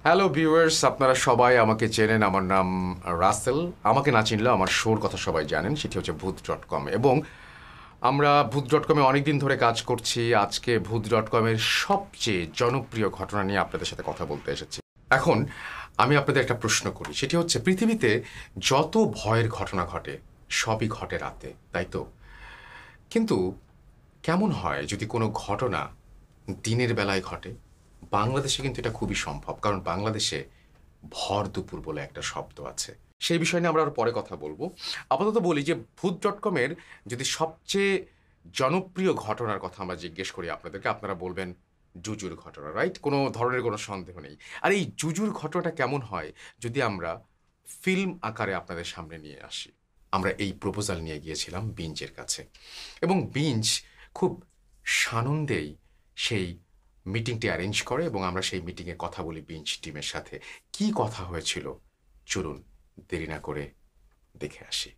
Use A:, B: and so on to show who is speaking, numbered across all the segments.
A: Hello viewers, আপনারা সবাই আমাকে চেনেন। আমার নাম রাসেল। আমাকে না চিনলেও আমার শোর কথা সবাই জানেন, সেটি হচ্ছে ভূত.কম। এবং আমরা ভূত.কমে অনেকদিন ধরে কাজ করছি। আজকে ভূত.কমের সবচেয়ে জনপ্রিয় ঘটনা নিয়ে আপনাদের সাথে কথা বলতে এসেছি। এখন আমি আপনাদের একটা প্রশ্ন করি, সেটি হচ্ছে পৃথিবীতে যত ভয়ের ঘটনা ঘটে সবই ঘটে রাতে, তাই তো? কিন্তু কেমন হয় যদি কোনো ঘটনা দিনের বেলায় ঘটে? বাংলাদেশে কিন্তু এটা খুবই সম্ভব, কারণ বাংলাদেশে ভর দুপুর বলে একটা শব্দ আছে। সেই বিষয় নিয়ে আমরা আরো পরে কথা বলবো। আপাতত বলি যে ভূত.কমের যদি সবচেয়ে জনপ্রিয় ঘটনার কথা আমরা জিজ্ঞেস করি আপনাদেরকে, আপনারা বলবেন জুজুর ঘটনা, রাইট? কোনো ধরনের কোনো সন্দেহ নেই। আর এই জুজুর ঘটনাটা কেমন হয় যদি আমরা ফিল্ম আকারে আপনাদের সামনে নিয়ে আসি? আমরা এই প্রপোজাল নিয়ে গিয়েছিলাম বিঞ্জের কাছে, এবং বিঞ্জ খুব সানন্দেই সেই মিটিংটি অ্যারেঞ্জ করে এবং আমরা সেই মিটিংয়ে কথা বলি বিঞ্জ টিমের সাথে। কি কথা হয়েছিল চলুন দেরি না করে দেখে আসি।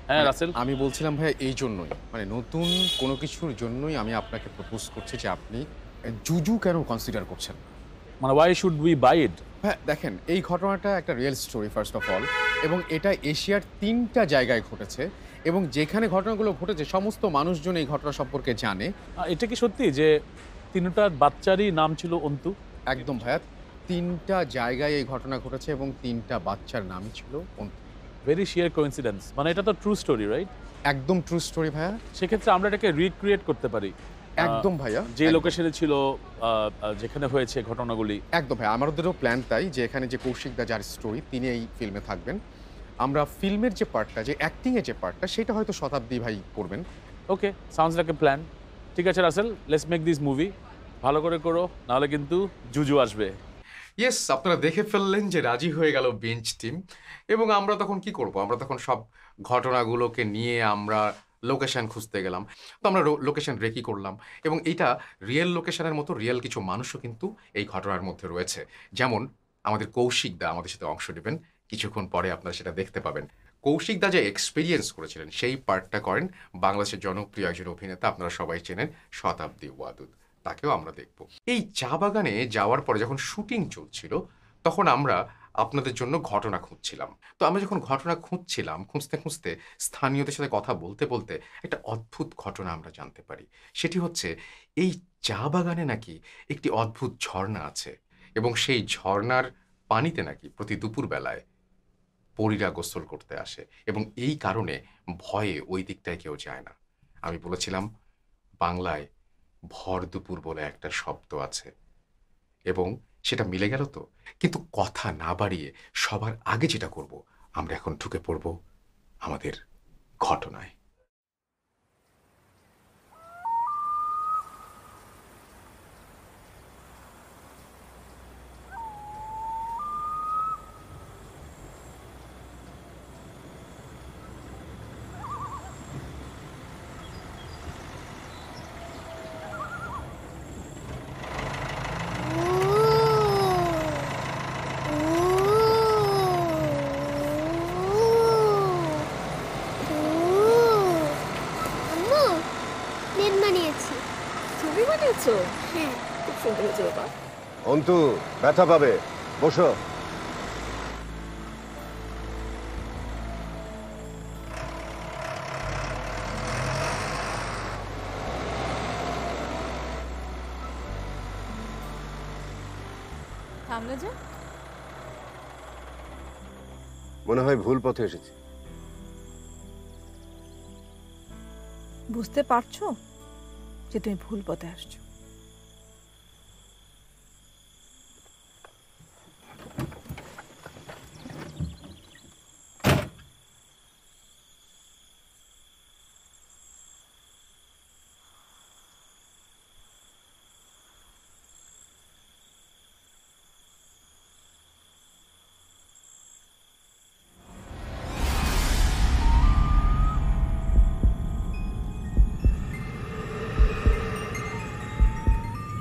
B: হ্যাঁ রাসেল,
A: আমি বলছিলাম ভাইয়া, এই জন্যই নতুন কোনো কিছুর জন্যই আমি আপনাকে প্রপোজ করছি যে আপনি জুজু কেন কনসিডার করছেন না।
B: মানে ওয়াই শুড উই বাই ইট?
A: হ্যাঁ দেখেন, এই ঘটনাটা একটা real story first of all, এবং এটা এশিয়ার ৩টা জায়গায় ঘটেছে, এবং যেখানে ঘটনাগুলো ঘটেছে সমস্ত মানুষজন এই ঘটনা সম্পর্কে জানে।
B: এটা কি সত্যি যে তিনটার বাচ্চারই নাম ছিল অন্তু?
A: একদম ভাইয়া, ৩টা জায়গায় এই ঘটনা ঘটেছে এবং ৩টা বাচ্চার নামই ছিল অন্তু।
B: ভেরি শিয়ার কোইন্সিডেন্স। মানে এটা তো ট্রু স্টোরি, রাইট?
A: একদম ট্রু স্টোরি ভাইয়া।
B: সেক্ষেত্রে আমরা এটাকে রিক্রিয়েট করতে পারি
A: একদম ভাইয়া,
B: যে
A: একদম।
B: লোকেশনে ছিল, যেখানে হয়েছে ঘটনাগুলি।
A: একদম ভাই, আমাদেরও প্ল্যান তাই যে এখানে যে কৌশিক দা যার স্টোরি তিনি এই ফিল্মে থাকবেন। আমরা ফিল্মের যে পার্টটা, যে অ্যাক্টিং এর যে পার্টটা, সেটা হয়তো শতাব্দী ভাই করবেন।
B: Okay, sounds like a plan. ঠিক আছে Rasel, let's make this movie. ভালো করে করো, নাহলে কিন্তু জুজু আসবে।
A: ইয়েস, আপনারা দেখে ফেললেন যে রাজি হয়ে গেল বেঞ্চ টিম। এবং আমরা তখন কি করব? আমরা তখন সব ঘটনাগুলোকে নিয়ে আমরা লোকেশন খুঁজতে গেলাম। তো আমরা লোকেশন রেকি করলাম, এবং এইটা রিয়েল লোকেশনের মতো রিয়েল কিছু মানুষও কিন্তু এই ঘটনার মধ্যে রয়েছে। যেমন আমাদের কৌশিক দা আমাদের সাথে অংশ নেবেন, কিছুক্ষণ পরে আপনারা সেটা দেখতে পাবেন। কৌশিক দা যে এক্সপেরিয়েন্স করেছিলেন সেই পার্টটা করেন বাংলাদেশের জনপ্রিয় একজন অভিনেতা, আপনারা সবাই চেনেন, শতাব্দী ওয়াদুদ। তাকেও আমরা দেখব। এই চা বাগানে যাওয়ার পরে যখন শুটিং চলছিল, তখন আমরা আপনাদের জন্য ঘটনা খুঁজছিলাম। তো আমরা যখন ঘটনা খুঁজছিলাম, খুঁজতে খুঁজতে স্থানীয়দের সাথে কথা বলতে বলতে একটা অদ্ভুত ঘটনা আমরা জানতে পারি। সেটি হচ্ছে, এই চা বাগানে নাকি একটি অদ্ভুত ঝর্ণা আছে, এবং সেই ঝর্ণার পানিতে নাকি প্রতি দুপুর বেলায় পরীরা গোসল করতে আসে, এবং এই কারণে ভয়ে ওই দিকটায় কেউ যায় না। আমি বলেছিলাম বাংলায় ভর দুপুর বলে একটা শব্দ আছে, এবং সেটা মিলে গেল তো। কিন্তু কথা না বাড়িয়ে সবার আগে যেটা করব, আমরা এখন ঢুকে পড়ব আমাদের ঘটনায়।
C: আম্মু, প্লেন বানিয়েছি।
D: তুমি বানিয়েছো?
C: হ্যাঁ।
D: খুব সুন্দর হয়েছে বাবা।
E: অন্তু, ব্যথা পাবে, বসো।
D: থামলে যে?
E: মনে হয় ভুল পথে এসেছি।
D: বুঝতে পারছো যে তুমি ভুল পথে আসছো?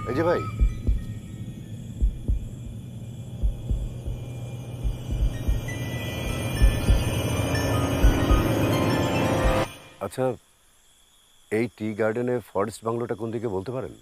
E: এই যে ভাই, আচ্ছা, এই টি গার্ডেনে ফরেস্ট বাংলোটা কোন দিকে বলতে পারেন?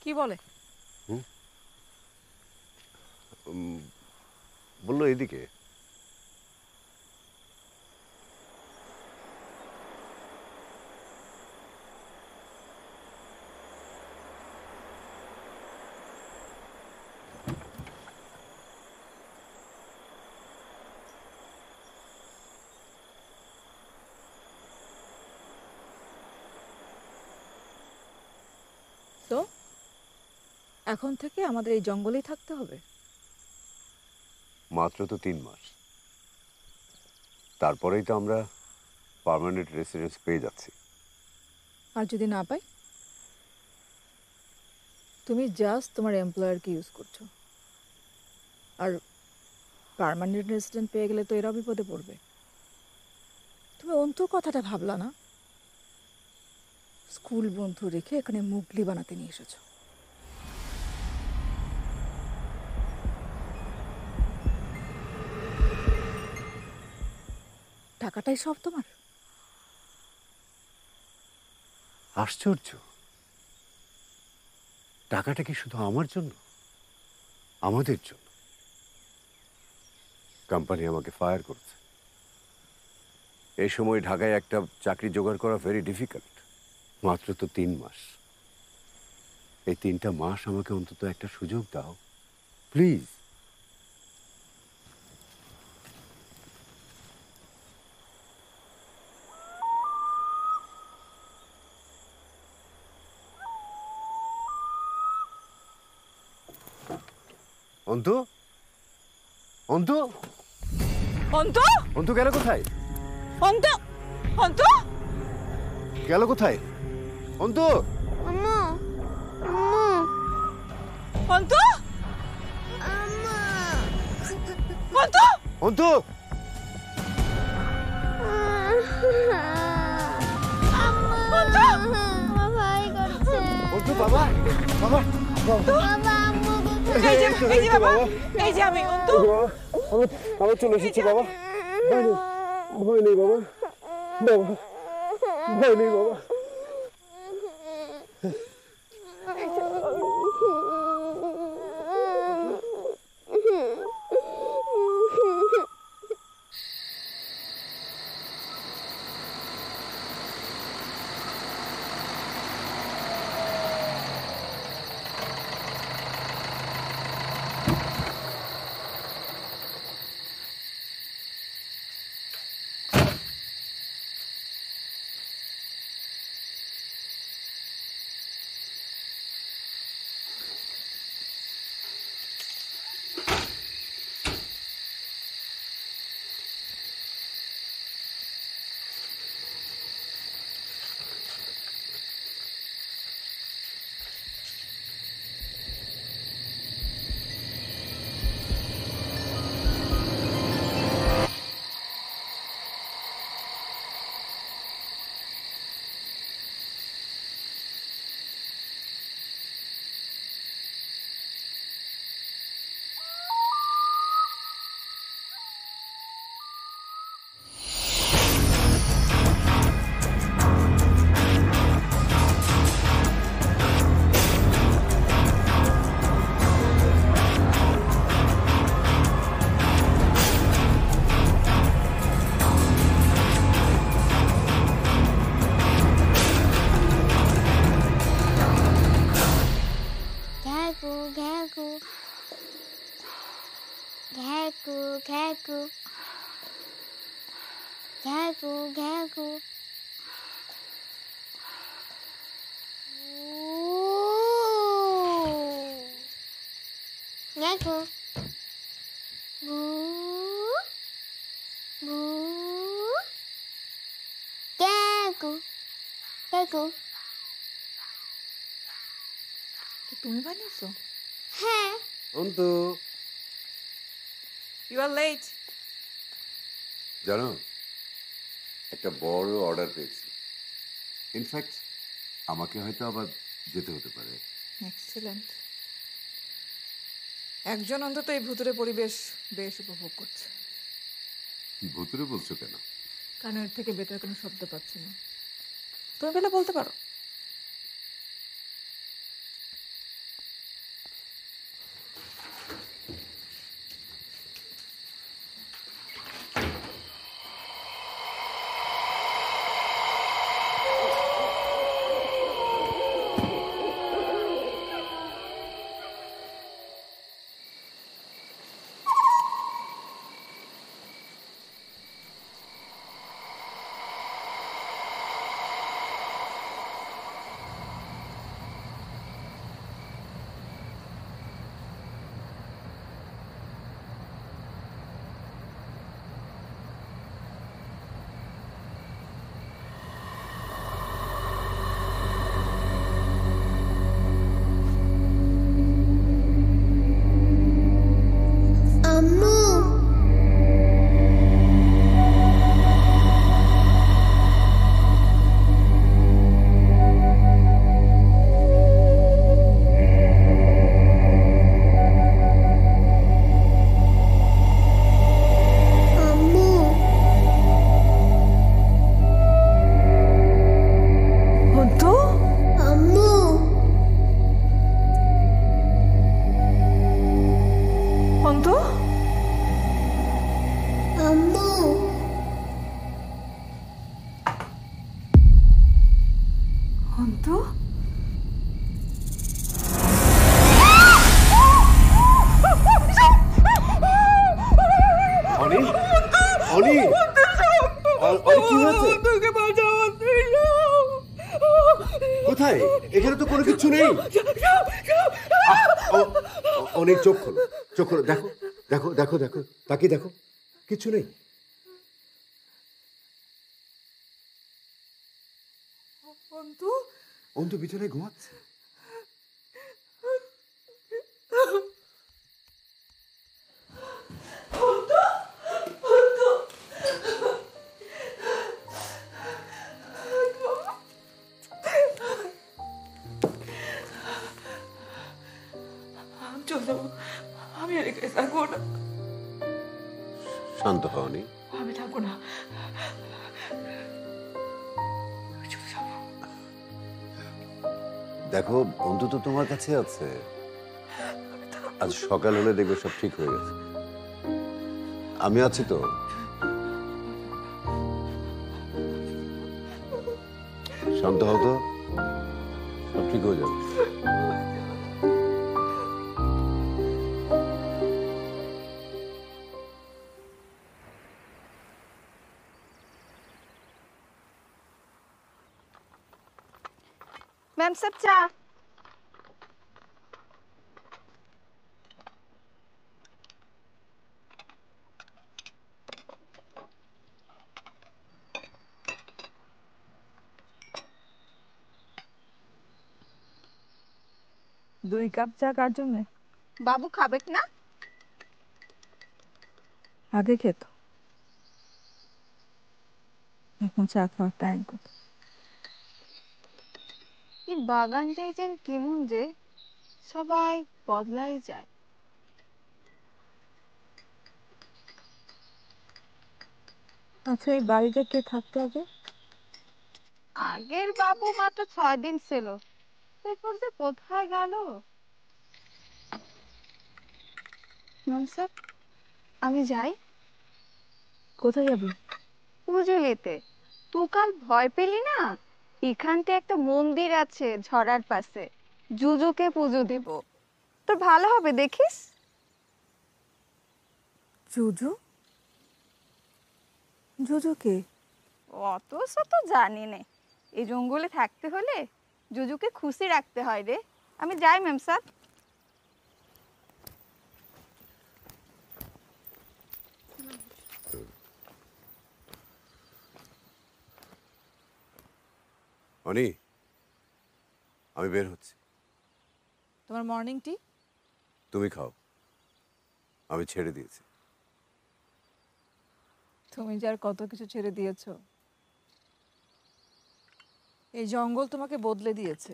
D: কি বলে?
E: বললো এদিকে।
D: তো এখন থেকে আমাদের এই জঙ্গলেই থাকতে হবে?
E: মাত্র তো 3 মাস, তারপরেই তো আমরা পার্মানেন্ট রেসিডেন্স পেয়ে যাচ্ছি।
D: আর যদি না পাই? তুমি জাস্ট তোমার এমপ্লয়ারকে ইউজ করছো। আর পার্মানেন্ট রেসিডেন্ট পেয়ে গেলে তো এরাও বিপদে পড়বে। তুমি অন্তুর কথাটা ভাবলা না? স্কুল বন্ধু রেখে এখানে মুগলি বানাতে নিয়ে এসেছো। টাকাটাই সব তোমার?
E: আশ্চর্য, টাকাটা কি শুধু আমার জন্য? আমাদের জন্য। কোম্পানি আমাকে ফায়ার করছে। এই সময় ঢাকায় একটা চাকরি জোগাড় করা ভেরি ডিফিকাল্ট। মাত্র তো 3 মাস। এই 3টা মাস আমাকে অন্তত একটা সুযোগ দাও প্লিজ। অন্তু, অন্তু,
D: অন্তু!
E: অন্তু গেল কোথায়?
D: অন্তু! অন্তু!
E: গেল কোথায়? অন্তু!
C: আম্মু আম্মু
D: অন্তু!
C: আম্মু
D: অন্তু!
E: অন্তু!
C: আমার ভাই করছে।
E: অন্তু বাবা, বাবা,
C: বাবা আম্মু কোথায়?
D: এই যে বাবা, এই যে আমি অন্তু।
E: আমার চলে এসেছে বাবা। ভয় নেই বাবা, বাবা ভয় নেই বাবা।
C: দেখো ভু ভু দেখো দেখো।
D: তুমি বানিয়েছো?
C: হ্যাঁ
E: অন্তু,
D: ইউ আর লেট।
E: জানো একটা বড় অর্ডার পেয়েছি। ইনফ্যাক্ট আমাকে হয়তো আবার যেতে হতে পারে।
D: এক্সিলেন্ট। একজন অন্তত এই ভুতুরে পরিবেশ বেশ উপভোগ করছে।
E: ভুতুরে বলছো কেন?
D: কানের থেকে বেটার কোনো শব্দ পাচ্ছি না। তুমি পেলে বলতে পারো। অন্তু,
E: অনি অনি অনি কি হয়েছে? কোথায়? এখানে তো কোনো কিছু নেই। অনেক চোখ খোলো, চোখ খোলো, দেখো দেখো দেখো দেখো, তাকিয়ে দেখো, কিছু নেই।
D: অন্তু,
E: অন্তু বিছানায় ঘুমাচ্ছে।
D: চলো, আমি আর এখানে থাকবো না।
E: শান্ত হওনি।
D: আমি থাকবো না।
E: দেখো, অন্তু তো তোমার কাছে আছে। আজ সকাল হলে দেখবে সব ঠিক হয়ে গেছে। আমি আছি তো। শান্ত হও তো, সব ঠিক হয়ে যাবে।
F: मैम सब चा
D: 2 কাপ চা কার জন্য?
F: बाबू खाबेक ना
D: আগে খেত, এখন চা খাওয়ার টাইম কত?
F: এই বাগানটাই যেন কেমন যে সবাই বদলাই যায়।
D: আচ্ছা, এই বাড়িতে কে থাকতো আগে?
F: আগের বাবু মাত্র 6 দিন ছিল, এরপর যে কোথায় গেল। ম্যাম স্যার, আমি যাই।
D: কোথায় যাবি?
F: পুজো নিতে। তুই কাল ভয় পেলি না? এখানতে একটা মন্দির আছে ঝড়ার পাশে, জুজুকে পুজো দেব। তোর ভালো হবে, দেখিস।
D: জুজু? জুজু কে?
F: অত শত জানি নে, এই জঙ্গলে থাকতে হলে জুজুকে খুশি রাখতে হয় রে। আমি যাই ম্যাম স্যার।
E: অনি, আমি বের হচ্ছি।
D: তোমার মর্নিং টি?
E: তুমি খাও, আমি ছেড়ে দিয়েছি।
D: তুমি যে আর কত কিছু ছেড়ে দিয়েছো। এই জঙ্গল তোমাকে বদলে দিয়েছে,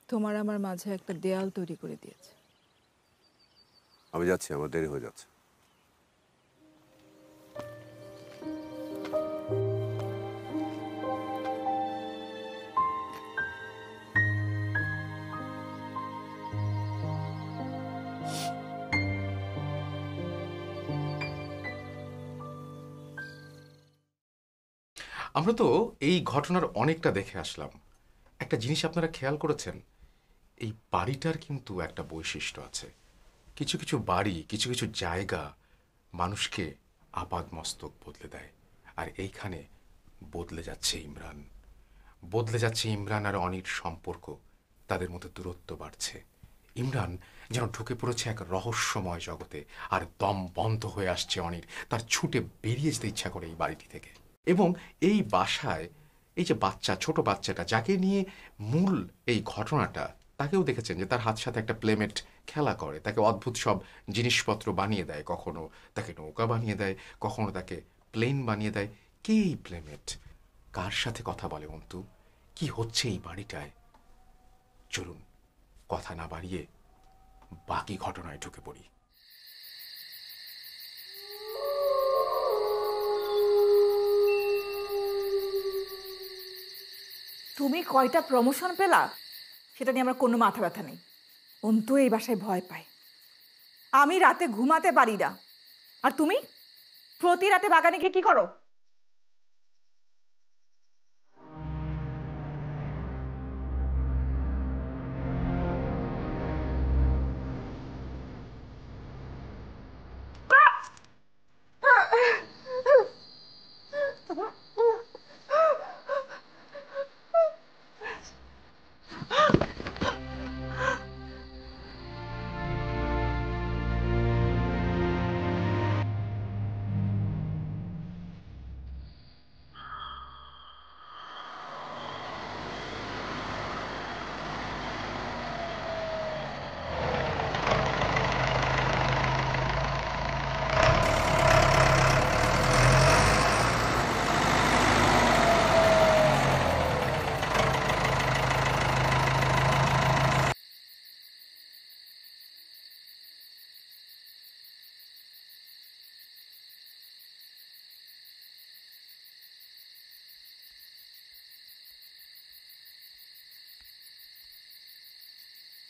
D: তোমার আমার মাঝে একটা দেয়াল তৈরি করে দিয়েছে।
E: আমি যাচ্ছি, আমার দেরি হয়ে যাচ্ছে।
A: আমরা তো এই ঘটনার অনেকটা দেখে আসলাম। একটা জিনিস আপনারা খেয়াল করেছেন, এই বাড়িটার কিন্তু একটা বৈশিষ্ট্য আছে। কিছু কিছু বাড়ি, কিছু কিছু জায়গা মানুষকে আপাদ মস্তক বদলে দেয়। আর এইখানে বদলে যাচ্ছে ইমরান। বদলে যাচ্ছে ইমরান আর অনির সম্পর্ক, তাদের মধ্যে দূরত্ব বাড়ছে। ইমরান যেন ঢুকে পড়েছে এক রহস্যময় জগতে, আর দম বন্ধ হয়ে আসছে অনির। তার ছুটে বেরিয়ে যেতে ইচ্ছা করে এই বাড়িটি থেকে। এবং এই বাসায় এই যে বাচ্চা, ছোট বাচ্চাটা যাকে নিয়ে মূল এই ঘটনাটা, তাকেও দেখেছেন যে তার হাত সাথে একটা প্লেমেট খেলা করে, তাকে অদ্ভুত সব জিনিসপত্র বানিয়ে দেয়। কখনো তাকে নৌকা বানিয়ে দেয়, কখনো তাকে প্লেন বানিয়ে দেয়। কে এই প্লেমেট? কার সাথে কথা বলে অন্তু? কি হচ্ছে এই বাড়িটায়? চলুন কথা না বাড়িয়ে বাকি ঘটনায় ঢুকে পড়ি।
D: তুমি কয়টা প্রমোশন পেলা সেটা নিয়ে আমার কোনো মাথা ব্যথা নেই। অন্তু এই বাসায় ভয় পায়, আমি রাতে ঘুমাতে পারি না। আর তুমি প্রতি রাতে বাগানে গিয়ে কি করো?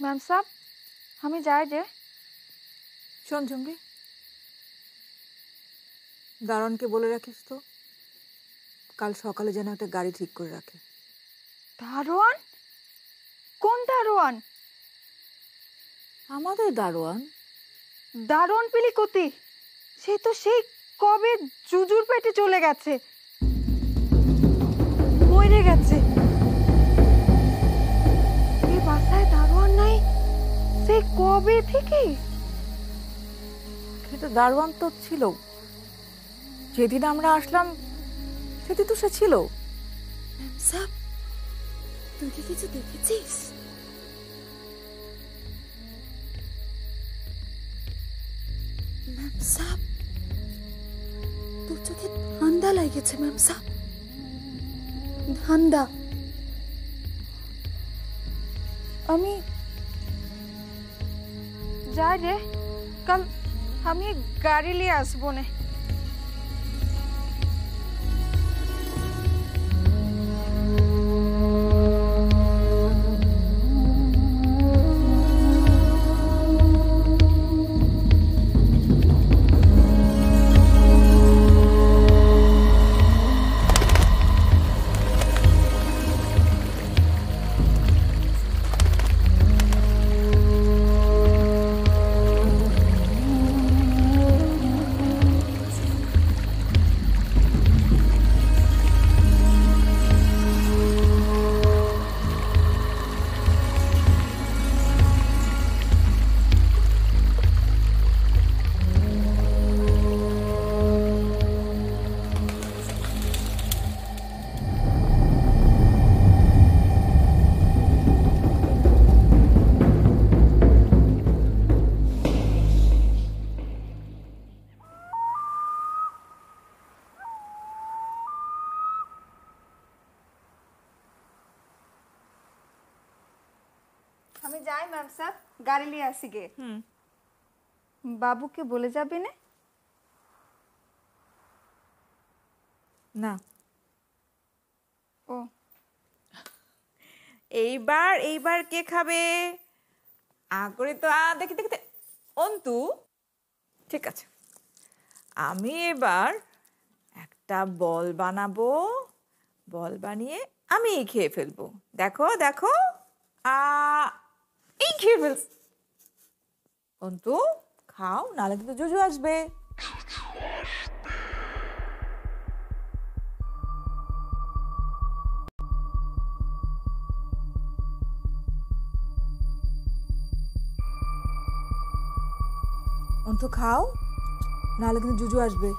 F: ম্যাম সাহেব আমি যাই যে।
D: শোন জঙ্গি, দারোয়ানকে বলে রাখিস তো কাল সকালে যেন একটা গাড়ি ঠিক করে রাখে।
F: দারোয়ান? কোন দারোয়ান?
D: আমাদের দারোয়ান।
F: দারোয়ান পেলি কতি? সে তো সেই কবে জুজুর পেটে চলে গেছে, মরে গেছে। এই বাসায় দারোয়ান নাই সেই কবে থেকে?
D: কিন্তু দারোয়ান তো ছিল, যেদিন আমরা আসলাম সেদিন তো সে ছিল।
C: সাব তুই কি কিছু দেখেছিস? ম্যাম সাব তোর চোখে ধান্দা লাগেছে ম্যাম সাব, ধান্দা।
F: আমি যাই রে, কাল আমি গাড়ি নিয়ে আসবো না। আমি যাই ম্যাম সাহেব, গাড়ি নিয়ে আসি গে। বাবুকে বলে যাবে না?
D: না,
F: ও
G: এইবার কে খাবে? আগরে তো দেখি দেখি অন্তু, ঠিক আছে, আমি এবার একটা বল বানাবো, বল বানিয়ে আমি খেয়ে ফেলবো। দেখো দেখো, এই খেয়ে ফেলস। অন্তু খাও, নাহলে কিন্তু জুজু আসবে।
D: অন্তু খাও, নাহলে কিন্তু জুজু আসবে।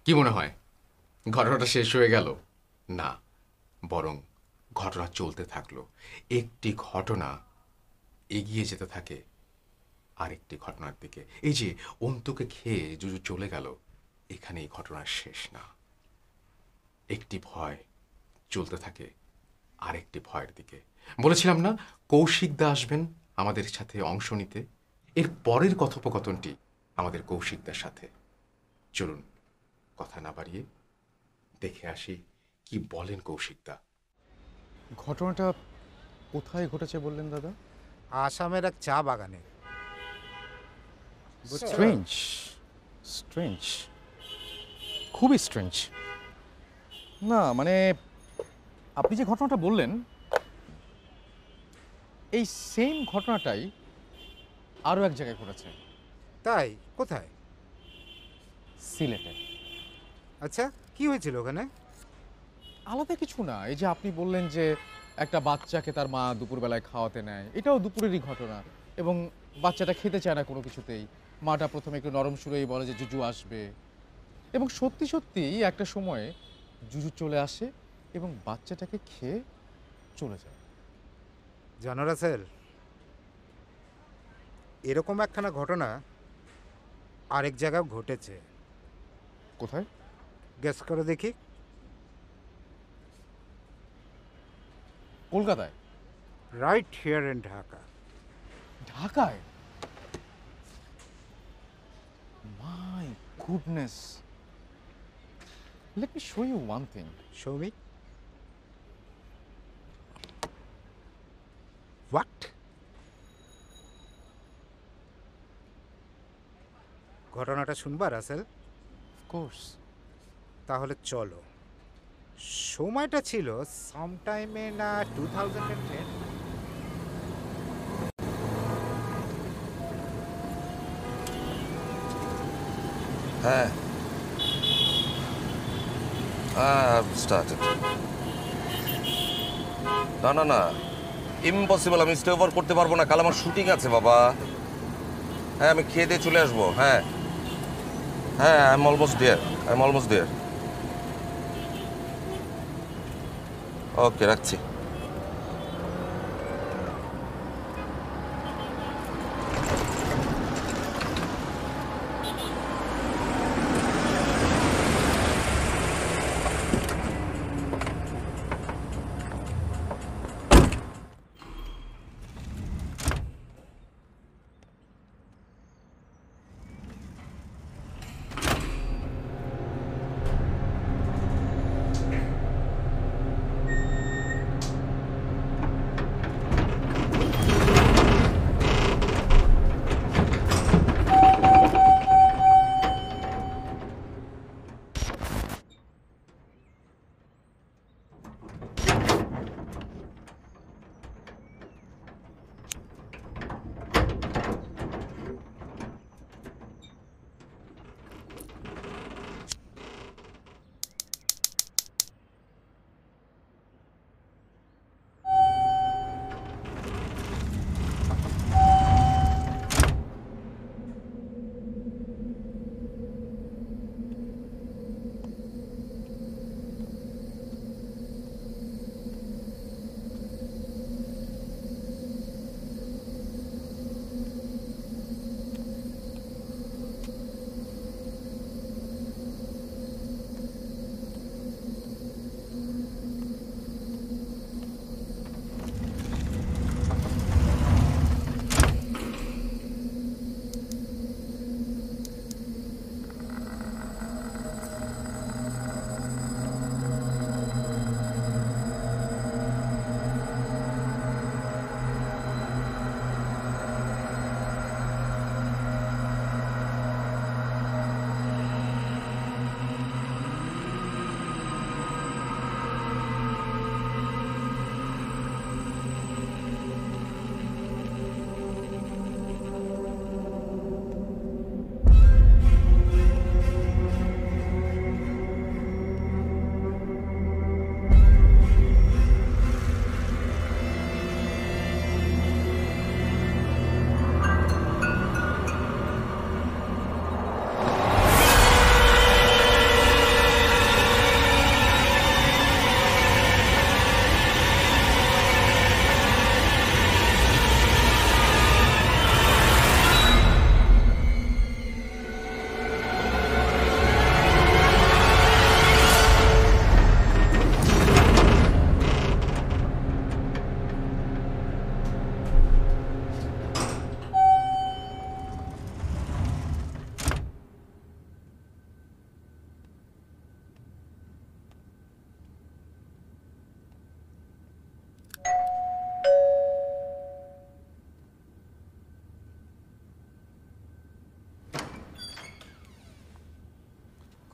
A: কি মনে হয় ঘটনাটা শেষ হয়ে গেল? না, বরং ঘটনা চলতে থাকলো। একটি ঘটনা এগিয়ে যেতে থাকে আরেকটি ঘটনার দিকে। এই যে অন্তুকে খেয়ে জুজু চলে গেল, এখানে এই ঘটনার শেষ না। একটি ভয় চলতে থাকে আরেকটি ভয়ের দিকে। বলেছিলাম না কৌশিকদা আসবেন আমাদের সাথে অংশ নিতে? এর পরের কথোপকথনটি আমাদের কৌশিকদার সাথে। চলুন কথা না বাড়িয়ে দেখে আসি কি বলেন কৌশিকদা।
H: ঘটনাটা কোথায় ঘটেছে বললেন দাদা?
I: আসামের এক চা বাগানে।
H: স্ট্রেঞ্জ, স্ট্রেঞ্জ, খুবই স্ট্রেঞ্জ। না মানে আপনি যে ঘটনাটা বললেন, এই সেম ঘটনাটাই আরও এক জায়গায় ঘটেছে।
I: তাই? কোথায়?
H: সিলেটে।
I: আচ্ছা, কি হয়েছিল ওখানে?
H: আলাদা কিছু না, এই যে আপনি বললেন যে একটা বাচ্চাকে তার মা দুপুরবেলায় খাওয়াতে নেয়, এটাও দুপুরেরই ঘটনা। এবং বাচ্চাটা খেতে চায় না কোনো কিছুতেই। মাটা প্রথমে একটু নরম সুরেই বলে যে জুজু আসবে, এবং সত্যি সত্যি একটা সময়ে জুজু চলে আসে এবং বাচ্চাটাকে খেয়ে চলে যায়।
I: জানো রাসেল, এরকম একখানা ঘটনা আরেক জায়গায় ঘটেছে।
H: কোথায়?
I: গেস করো দেখি।
H: কলকাতায়?
I: Right here in Dhaka.
H: ঢাকায়? My goodness, let me show you one thing.
I: Show me. What? ঘটনাটা শুনবা রাসেল?
H: কোর্স।
I: তাহলে চলো। সময়টা ছিল সামটাইমে না 2010।
J: হ্যাঁ, I've started. না না না, ইম্পসিবল, আমি স্টে ওভার করতে পারবো না, কাল আমার শুটিং আছে বাবা। হ্যাঁ, আমি খেয়ে দিয়ে চলে আসবো। হ্যাঁ হ্যাঁ, আই এম অলমোস্ট দেয়ার। ওকে, রাখছি।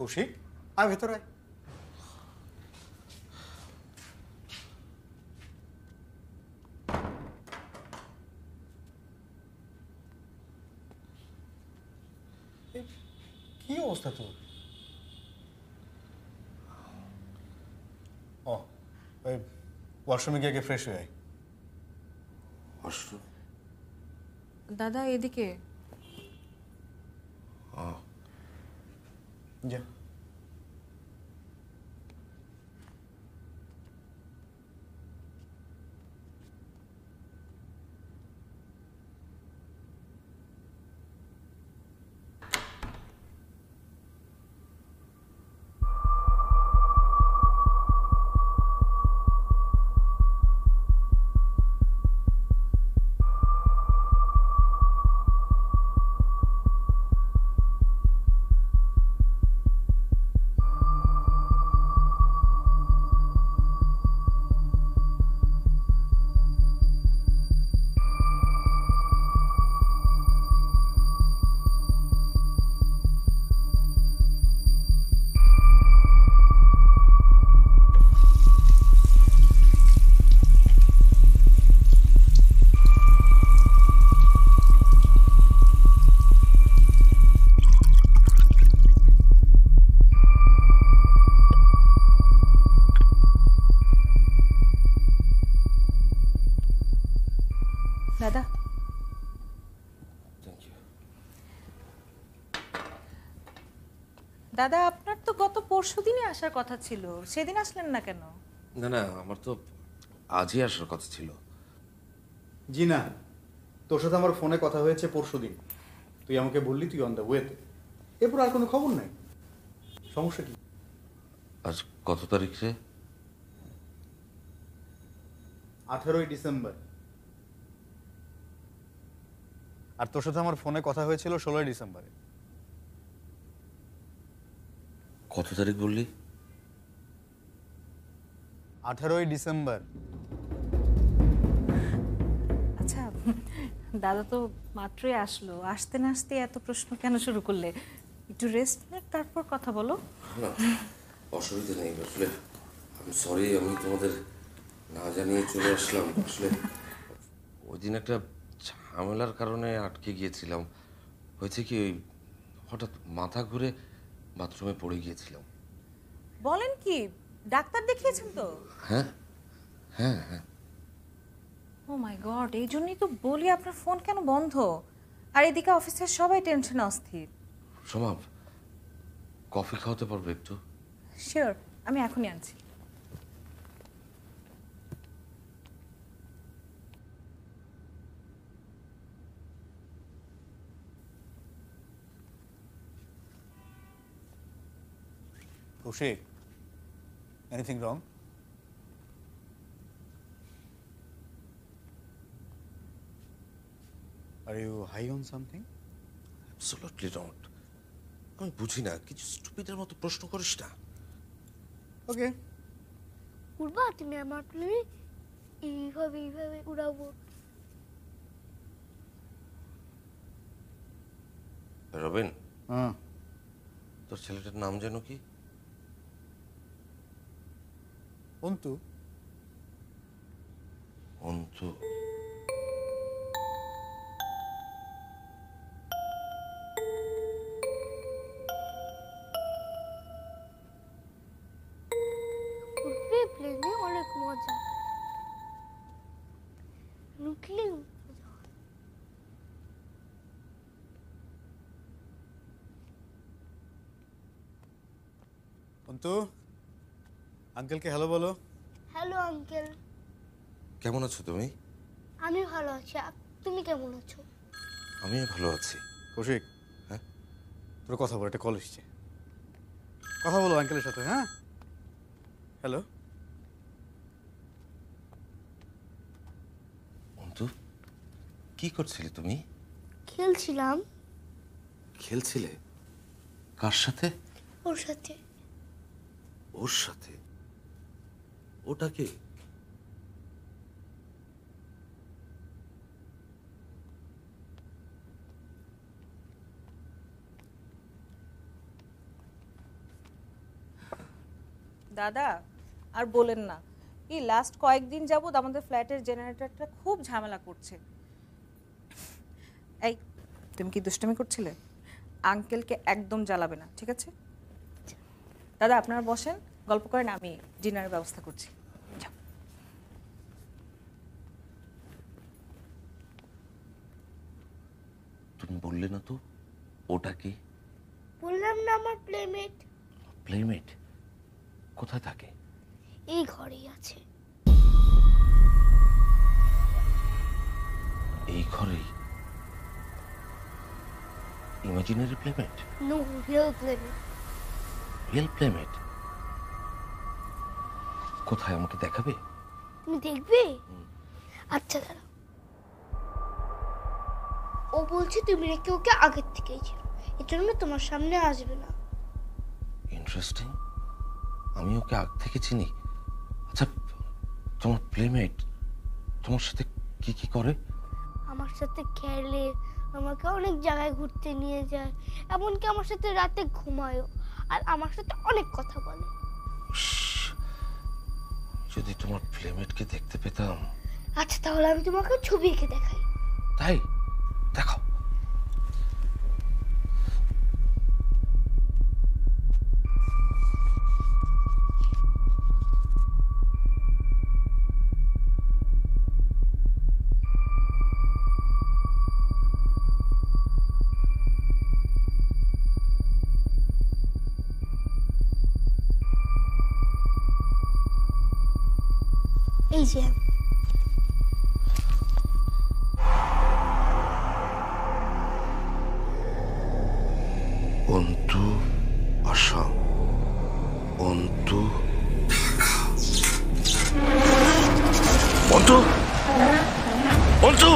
I: কৌশিক আয় ভেতরে আয়। কি অবস্থা তোর? ও ওই ওয়াশরুমে গিয়ে আগে ফ্রেশ হয়ে আয়।
G: দাদা এদিকে
I: যা।
G: দাদা দাদা আপনার তো গত পরশুদিনই আসার কথা ছিল, সেদিন আসলেন না কেন?
J: না না, আমার তো আজই আসার কথা ছিল।
I: জি না, তোর সাথে আমার ফোনে কথা হয়েছে পরশুদিন। তুই আমাকে বললি তুই অন দ্য ওয়েতে, এরপর আর কোনো খবর নাই। সমস্যা কি?
J: আজ কত তারিখ রে?
I: 18ই ডিসেম্বর। আর তোর সাথে আমার ফোনে কথা হয়েছিল 16ই ডিসেম্বরে।
J: কত তারিখ বললি?
I: 18ই ডিসেম্বর।
G: আচ্ছা দাদা তো মাত্রই আসলো, আসতে না আসতে এত প্রশ্ন কেন শুরু করলে? একটু রেস্ট নে, তারপর কথা বলো।
J: না অসুবিধা নেই, আসলে আমি সরি, আমি তোমাদের না জানিয়ে চলে আসলাম। আসলে ওই দিন একটা ঝামেলার কারণে আটকে গিয়েছিলাম। হয়েছে কি, ওই হঠাৎ মাথা ঘুরে বাথরুমে পড়ে গিয়েছিলাম।
G: বলেন কি, ডাক্তার দেখিয়েছেন তো?
J: হ্যাঁ হ্যাঁ হ্যাঁ।
G: ও মাই গড, এই জন্যই তো বলি আপনার ফোন কেন বন্ধ। আর এদিকে অফিসের সবাই টেনশনে অস্থির।
J: সোমা, কফি খাওয়াতে পারবে একটু?
G: শিওর, আমি এখনই আনছি।
I: Kaushik, anything wrong? Are you high on something?
J: Absolutely not. আমি বুঝি না, কিছু স্টুপিডের মতো প্রশ্ন করিস না।
I: ওকে।
K: উড়বা তুমি আমার প্লেনে? এইভাবে এইভাবে উড়াবো।
J: রবিন,
I: হ্যাঁ।
J: তোর ছেলেটার নাম যেন কি?
I: অন্তু।
J: অন্তু।
K: উঠবে প্লেনে, অনেক মজা। লুটলে মজা হয়।
I: অন্তু, আঙ্কেলকে হ্যালো বলো।
K: Hello uncle.
J: কেমন আছো তুমি?
K: আমি ভালো আছি, তুমি কেমন আছো?
J: আমিও ভালো আছি।
I: কৌশিক,
J: হ্যাঁ
I: তোর কথা বল, একটা কল এসছে। কথা বলো আঙ্কেলের সাথে। হ্যাঁ, হ্যালো।
J: অন্তু, কি করছিলে তুমি?
K: খেলছিলাম।
J: খেলছিলে? কার সাথে?
K: ওর সাথে।
J: ওর সাথে? ওটা কে?
G: দাদা আর বলেন না, এই লাস্ট কয়েকদিন যাবত আমাদের ফ্ল্যাটের জেনারেটরটা খুব ঝামেলা করছে। এই তুমি কি দুষ্টামি করছিলে? আঙ্কেলকে একদম জ্বালাবে না, ঠিক আছে? দাদা আপনারা বসেন, গল্প করেন, আমি ডিনারের ব্যবস্থা করছি। যাও।
J: তুমি বললে না তো ওটা কি?
K: বললাম না আমার প্লেমেট।
J: প্লেমেট কোথায় থাকে?
K: এই ঘরেই আছে।
J: এই ঘরেই? Imaginary playmate?
K: No, real playmate.
J: Real playmate? কোথায়, আমাকে দেখাবে?
K: তুমি দেখবে? আচ্ছা দাঁড়াও। ও বলছে তুমি নাকি ওকে আগের থেকেই ছিল, এজন্য তোমার সামনে আসবে না।
J: ইন্টারেস্টিং। আমি ওকে আগ থেকে চিনি। আচ্ছা, তোমার প্লেমেট তোমার সাথে কি কি করে?
K: আমার সাথে খেলে, আমাকে অনেক জায়গায় ঘুরতে নিয়ে যায়, এমনকি আমার সাথে রাতে ঘুমায়ও, আর আমার সাথে অনেক কথা বলে।
J: যদি তোমার প্লেমেটকে দেখতে পেতাম।
K: আচ্ছা তাহলে আমি তোমাকে ছবি এঁকে দেখাই।
J: তাই? দেখাও।
K: এই যে
J: অন্তু, আসাম, অন্তু, অন্তু, অন্তু,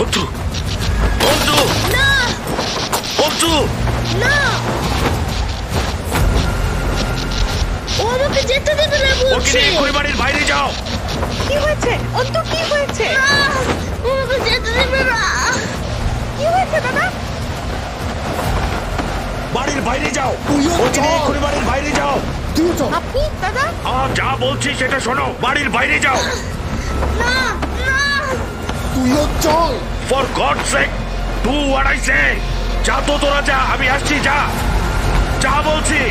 J: অন্তু, অন্তু,
K: না,
J: অন্তু,
K: না, ও আমাকে যেতে দেবে না বলছে।
J: বাড়ির বাইরে যাও।
F: কি হয়েছে অন্তু, কি হয়েছে?
K: ও আমাকে যেতে দেবে না।
F: কি হয়েছে দাদা?
J: বাড়ির বাইরে যাও। বাড়ির বাইরে যাও।
F: আপু দাদা,
J: যা বলছি সেটা শোনো। বাড়ির বাইরে যাও।
K: না, না,
L: তুইও চল।
J: For God sake, do what I say. যা তো তোরা, যা, আমি আসছি, যা, যা বলছি।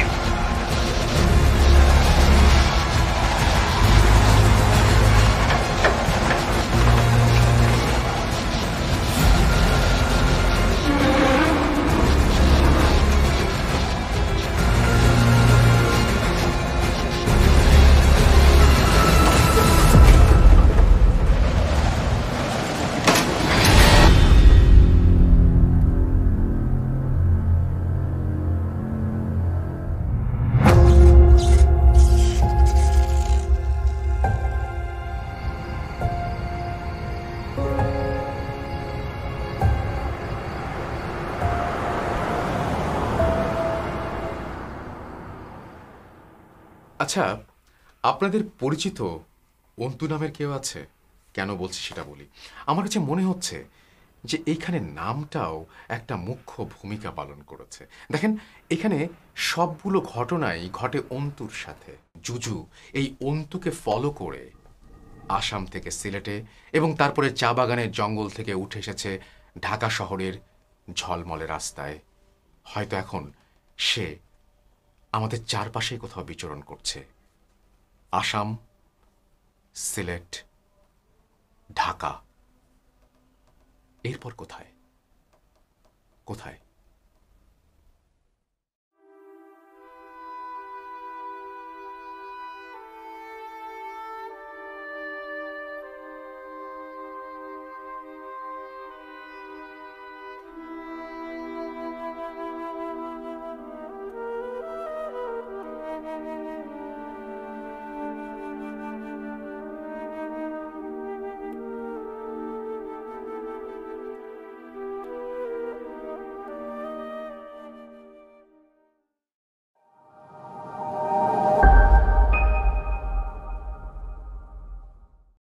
A: আচ্ছা, আপনাদের পরিচিত অন্তু নামের কেউ আছে? কেন বলছি সেটা বলি। আমার কাছে মনে হচ্ছে যে এইখানে নামটাও একটা মুখ্য ভূমিকা পালন করেছে। দেখেন, এখানে সবগুলো ঘটনাই ঘটে অন্তুর সাথে। জুজু এই অন্তুকে ফলো করে আসাম থেকে সিলেটে এবং তারপরে চা বাগানের জঙ্গল থেকে উঠে এসেছে ঢাকা শহরের ঝলমলে রাস্তায়। হয়তো এখন সে আমাদের চারপাশে কোথাও বিচরণ করছে। আসাম, সিলেট, ঢাকা, এরপর কোথায় কোথায়?